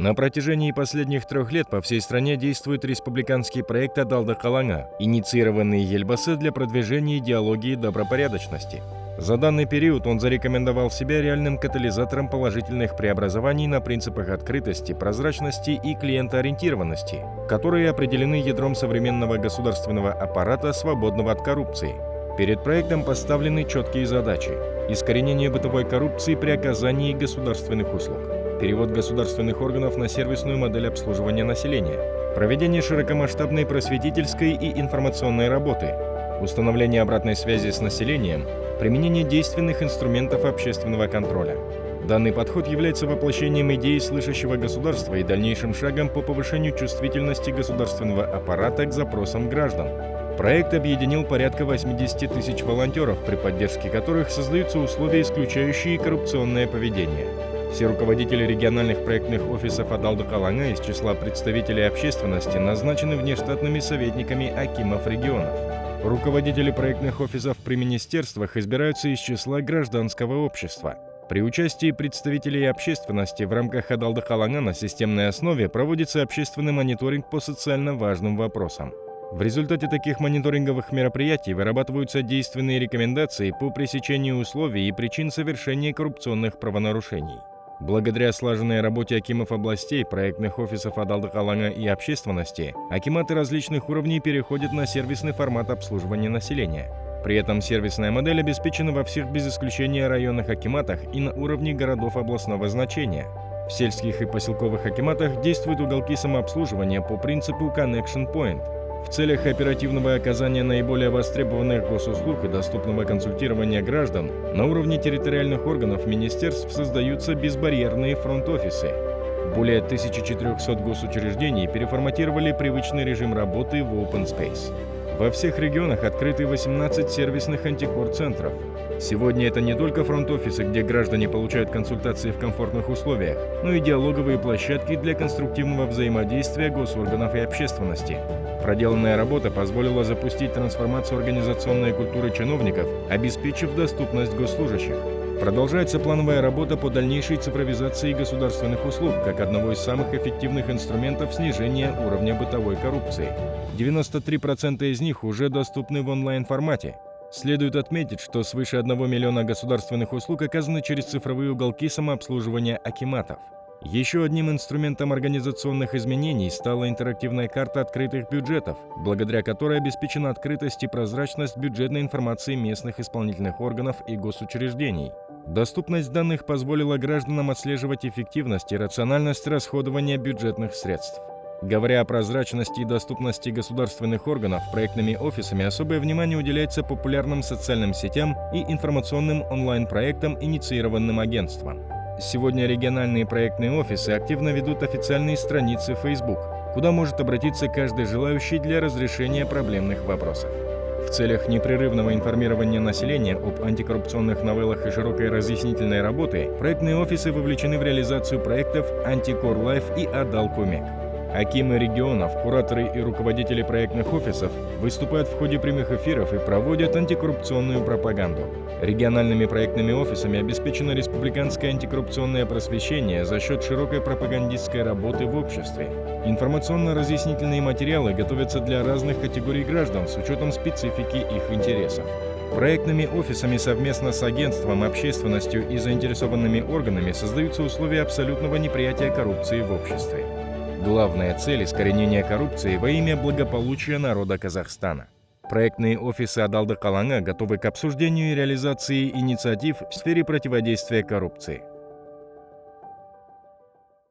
На протяжении последних 3 лет по всей стране действует республиканский проект «Адалды Калаңа», инициированный Елбасы для продвижения идеологии добропорядочности. За данный период он зарекомендовал себя реальным катализатором положительных преобразований на принципах открытости, прозрачности и клиентоориентированности, которые определены ядром современного государственного аппарата, свободного от коррупции. Перед проектом поставлены четкие задачи: искоренение бытовой коррупции при оказании государственных услуг, перевод государственных органов на сервисную модель обслуживания населения, проведение широкомасштабной просветительской и информационной работы, установление обратной связи с населением, применение действенных инструментов общественного контроля. Данный подход является воплощением идеи слышащего государства и дальнейшим шагом по повышению чувствительности государственного аппарата к запросам граждан. Проект объединил порядка 80 тысяч волонтеров, при поддержке которых создаются условия, исключающие коррупционное поведение. Все руководители региональных проектных офисов «Адалды Калаңа» из числа представителей общественности назначены внештатными советниками акимов регионов. Руководители проектных офисов при министерствах избираются из числа гражданского общества. При участии представителей общественности в рамках «Адалды Калаңа» на системной основе проводится общественный мониторинг по социально важным вопросам. В результате таких мониторинговых мероприятий вырабатываются действенные рекомендации по пресечению условий и причин совершения коррупционных правонарушений. Благодаря слаженной работе акимов областей, проектных офисов «Адалды Калаңа» и общественности, акиматы различных уровней переходят на сервисный формат обслуживания населения. При этом сервисная модель обеспечена во всех без исключения районных акиматах и на уровне городов областного значения. В сельских и поселковых акиматах действуют уголки самообслуживания по принципу Connection Point. В целях оперативного оказания наиболее востребованных госуслуг и доступного консультирования граждан на уровне территориальных органов министерств создаются безбарьерные фронт-офисы. Более 1400 госучреждений переформатировали привычный режим работы в Open Space. Во всех регионах открыты 18 сервисных антикор-центров. Сегодня это не только фронт-офисы, где граждане получают консультации в комфортных условиях, но и диалоговые площадки для конструктивного взаимодействия госорганов и общественности. Проделанная работа позволила запустить трансформацию организационной культуры чиновников, обеспечив доступность госслужащих. Продолжается плановая работа по дальнейшей цифровизации государственных услуг как одного из самых эффективных инструментов снижения уровня бытовой коррупции. 93% из них уже доступны в онлайн-формате. Следует отметить, что свыше 1 миллиона государственных услуг оказаны через цифровые уголки самообслуживания акиматов. Еще одним инструментом организационных изменений стала интерактивная карта открытых бюджетов, благодаря которой обеспечена открытость и прозрачность бюджетной информации местных исполнительных органов и госучреждений. Доступность данных позволила гражданам отслеживать эффективность и рациональность расходования бюджетных средств. Говоря о прозрачности и доступности государственных органов, проектными офисами особое внимание уделяется популярным социальным сетям и информационным онлайн-проектам, инициированным агентством. Сегодня региональные проектные офисы активно ведут официальные страницы в Facebook, куда может обратиться каждый желающий для разрешения проблемных вопросов. В целях непрерывного информирования населения об антикоррупционных новеллах и широкой разъяснительной работы проектные офисы вовлечены в реализацию проектов «Антикор Лайф» и «Адал-Кумек». Акимы регионов, кураторы и руководители проектных офисов выступают в ходе прямых эфиров и проводят антикоррупционную пропаганду. Региональными проектными офисами обеспечено республиканское антикоррупционное просвещение за счет широкой пропагандистской работы в обществе. Информационно-разъяснительные материалы готовятся для разных категорий граждан с учетом специфики их интересов. Проектными офисами совместно с агентством, общественностью и заинтересованными органами создаются условия абсолютного неприятия коррупции в обществе. Главная цель – искоренения коррупции во имя благополучия народа Казахстана. Проектные офисы «Адалды Калаңа» готовы к обсуждению и реализации инициатив в сфере противодействия коррупции.